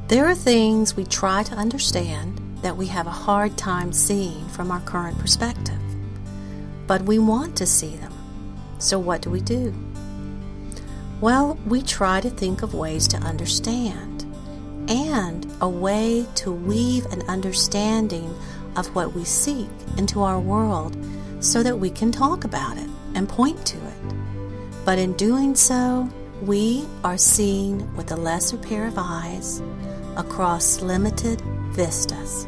There are things we try to understand that we have a hard time seeing from our current perspective, but we want to see them. So what do? Well, we try to think of ways to understand, and a way to weave an understanding of what we seek into our world so that we can talk about it and point to it. But in doing so, we are seeing with a lesser pair of eyes across limited vistas.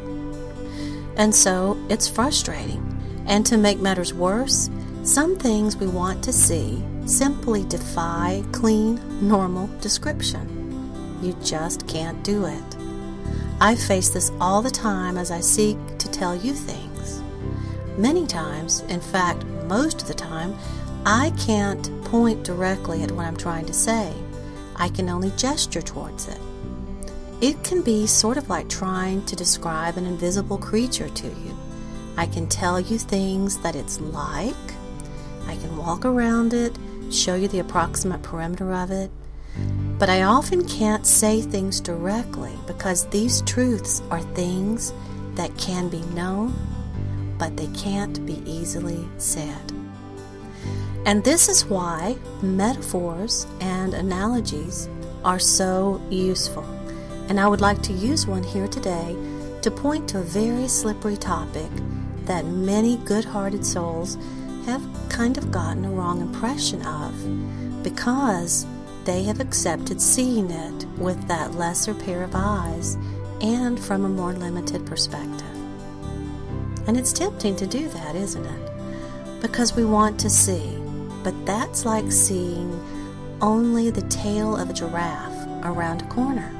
And so it's frustrating. And to make matters worse, some things we want to see simply defy clean, normal description. You just can't do it. I face this all the time as I seek to tell you things. Many times, in fact, most of the time, I can't point directly at what I'm trying to say. I can only gesture towards it. It can be sort of like trying to describe an invisible creature to you. I can tell you things that it's like. I can walk around it, show you the approximate perimeter of it. But I often can't say things directly because these truths are things that can be known, but they can't be easily said. And this is why metaphors and analogies are so useful. And I would like to use one here today to point to a very slippery topic that many good-hearted souls have kind of gotten a wrong impression of because they have accepted seeing it with that lesser pair of eyes and from a more limited perspective. And it's tempting to do that, isn't it? Because we want to see, but that's like seeing only the tail of a giraffe around a corner.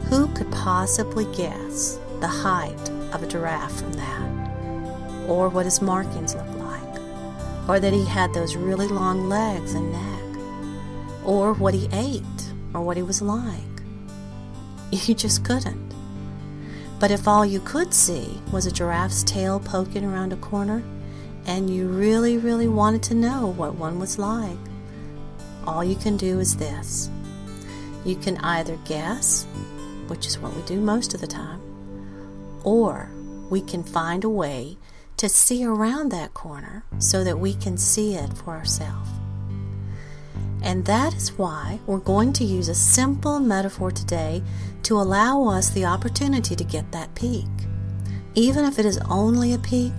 Who could possibly guess the height of a giraffe from that? Or what his markings look like? Or that he had those really long legs and neck? Or what he ate? Or what he was like? You just couldn't. But if all you could see was a giraffe's tail poking around a corner, and you really, really wanted to know what one was like, all you can do is this. You can either guess, which is what we do most of the time, or we can find a way to see around that corner so that we can see it for ourselves. And that is why we're going to use a simple metaphor today to allow us the opportunity to get that peek. Even if it is only a peek,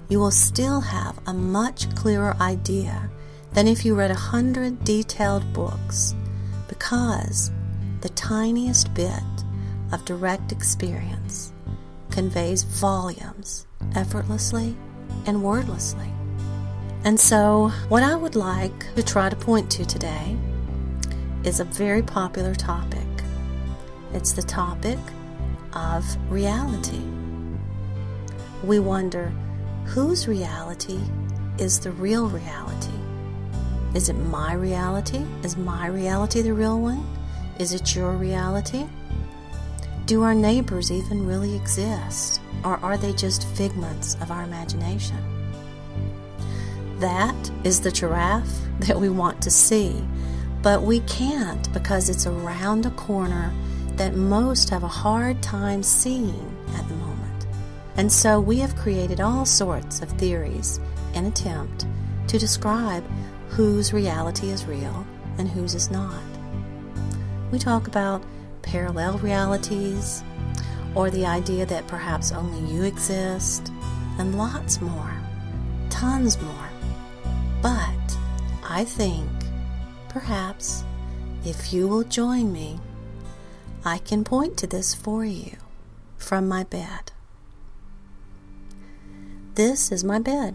you will still have a much clearer idea than if you read 100 detailed books, because the tiniest bit of direct experience conveys volumes effortlessly and wordlessly. And so what I would like to try to point to today is a very popular topic. It's the topic of reality. We wonder, whose reality is the real reality? Is it my reality? Is my reality the real one? Is it your reality? Do our neighbors even really exist? Or are they just figments of our imagination? That is the giraffe that we want to see, but we can't because it's around a corner that most have a hard time seeing at the moment. And so we have created all sorts of theories in attempt to describe whose reality is real and whose is not. We talk about parallel realities, or the idea that perhaps only you exist, and lots more, tons more. But I think, perhaps, if you will join me, I can point to this for you from my bed. This is my bed.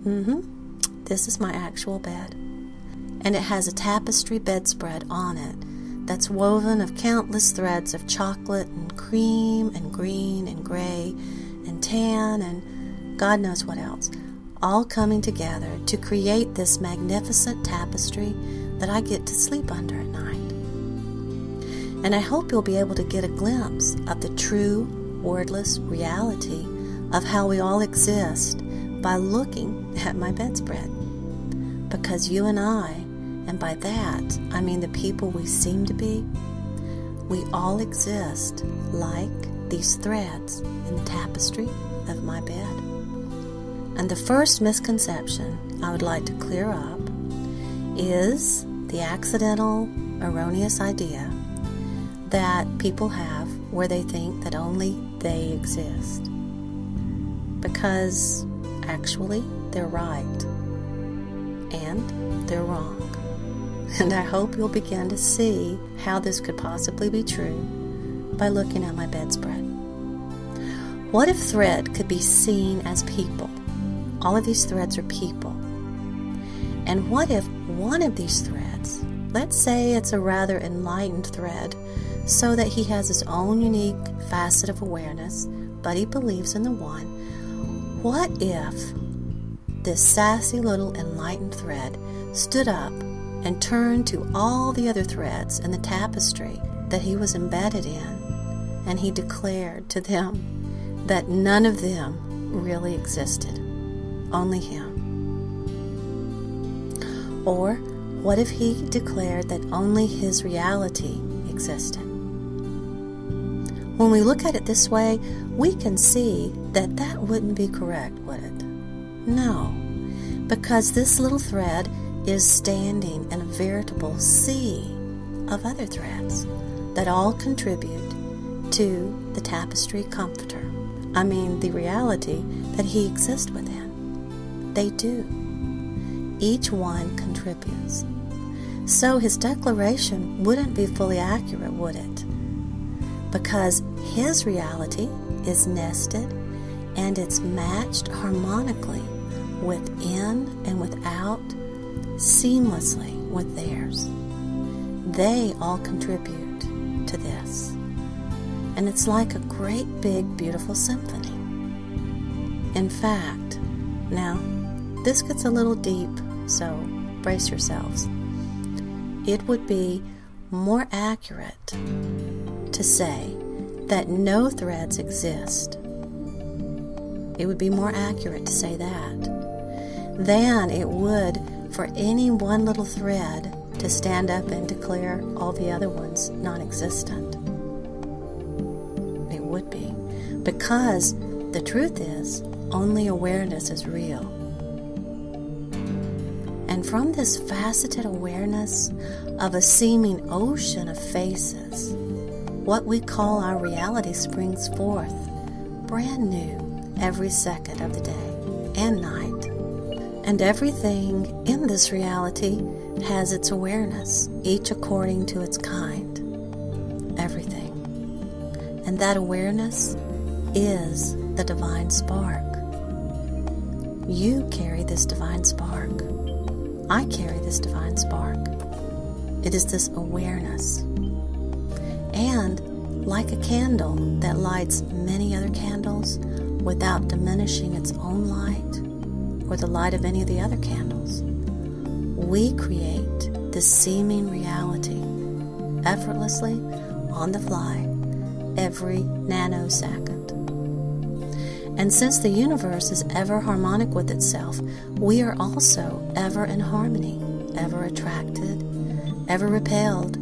This is my actual bed. And it has a tapestry bedspread on it that's woven of countless threads of chocolate and cream and green and gray and tan and God knows what else, all coming together to create this magnificent tapestry that I get to sleep under at night. And I hope you'll be able to get a glimpse of the true, wordless reality of how we all exist by looking at my bedspread. Because you and I, and by that I mean the people we seem to be, we all exist like these threads in the tapestry of my bed. And the first misconception I would like to clear up is the accidental, erroneous idea that people have where they think that only they exist. Because actually, they're right. And they're wrong. And I hope you'll begin to see how this could possibly be true by looking at my bedspread. What if thread could be seen as people? All of these threads are people. And what if one of these threads, let's say it's a rather enlightened thread, so that he has his own unique facet of awareness, but he believes in the one. What if this sassy little enlightened thread stood up and turned to all the other threads in the tapestry that he was embedded in, and he declared to them that none of them really existed, only him? Or what if he declared that only his reality existed? When we look at it this way, we can see that that wouldn't be correct, would it? No, because this little thread is standing in a veritable sea of other threads that all contribute to the tapestry comforter. I mean, the reality that he exists within. They do. Each one contributes. So his declaration wouldn't be fully accurate, would it? Because his reality is nested and it's matched harmonically within and without, seamlessly with theirs. They all contribute to this. And it's like a great big beautiful symphony. In fact, now this gets a little deep, so brace yourselves. It would be more accurate to say that no threads exist. It would be more accurate to say that than it would for any one little thread to stand up and declare all the other ones non-existent. It would be, because the truth is, only awareness is real. And from this faceted awareness of a seeming ocean of faces, what we call our reality springs forth, brand new, every second of the day and night. And everything in this reality has its awareness, each according to its kind. Everything. And that awareness is the divine spark. You carry this divine spark. I carry this divine spark. It is this awareness. And like a candle that lights many other candles without diminishing its own light or the light of any of the other candles, we create this seeming reality effortlessly, on the fly, every nanosecond. And since the universe is ever harmonic with itself, we are also ever in harmony, ever attracted, ever repelled,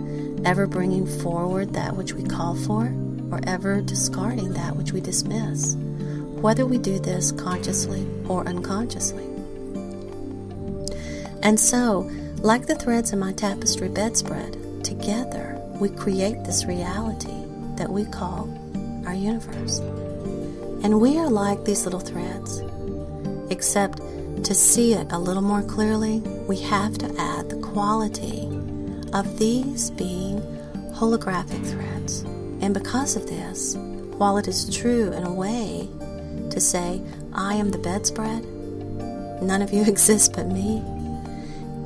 ever bringing forward that which we call for, or ever discarding that which we dismiss, whether we do this consciously or unconsciously. And so, like the threads in my tapestry bedspread, together we create this reality that we call our universe. And we are like these little threads, except to see it a little more clearly, we have to add the quality of these being holographic threads. And because of this, while it is true in a way to say, I am the bedspread, none of you exist but me,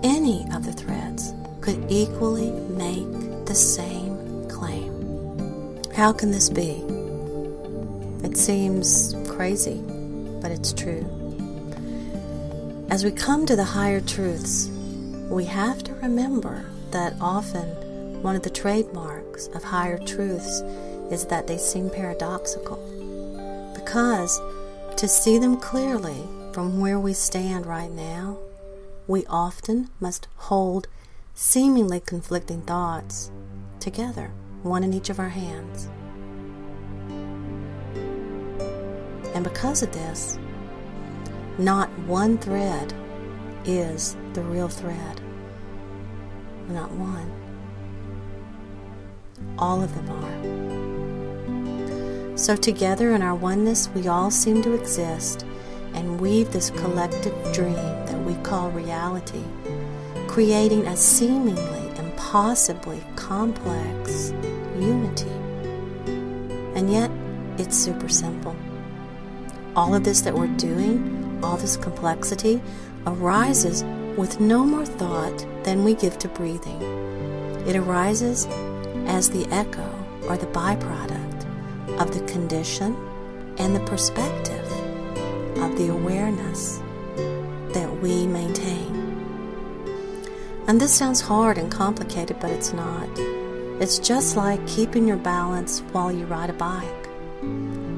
any of the threads could equally make the same claim. How can this be? It seems crazy, but it's true. As we come to the higher truths, we have to remember that often one of the trademarks of higher truths is that they seem paradoxical. Because to see them clearly from where we stand right now, we often must hold seemingly conflicting thoughts together one in each of our hands. And because of this, not one thread is the real thread. Not one. All of them are. So together in our oneness, we all seem to exist and weave this collective dream that we call reality, creating a seemingly impossibly complex unity. And yet, it's super simple. All of this that we're doing, all this complexity, arises with no more thought than we give to breathing. It arises as the echo or the byproduct of the condition and the perspective of the awareness that we maintain. And this sounds hard and complicated, but it's not. It's just like keeping your balance while you ride a bike.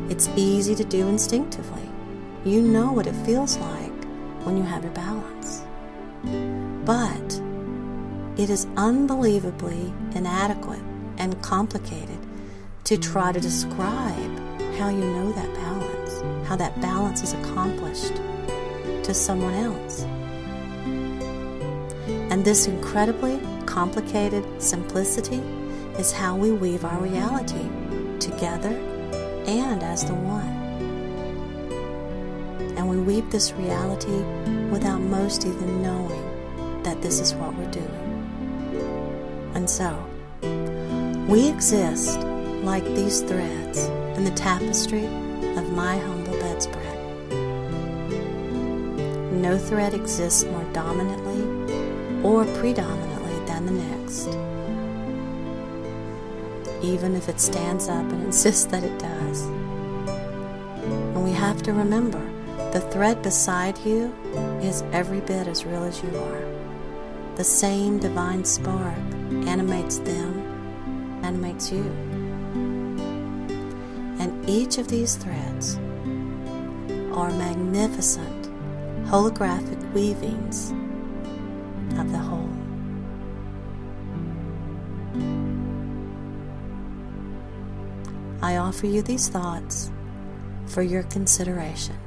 It's easy to do instinctively. You know what it feels like when you have your balance. But it is unbelievably inadequate and complicated to try to describe how you know that balance, how that balance is accomplished to someone else. And this incredibly complicated simplicity is how we weave our reality together and as the one. And we weave this reality without most even knowing that this is what we're doing. And so, we exist like these threads in the tapestry of my humble bedspread. No thread exists more dominantly or predominantly than the next, even if it stands up and insists that it does. And we have to remember, the thread beside you is every bit as real as you are. The same divine spark animates them, animates you. And each of these threads are magnificent holographic weavings of the whole. I offer you these thoughts for your consideration.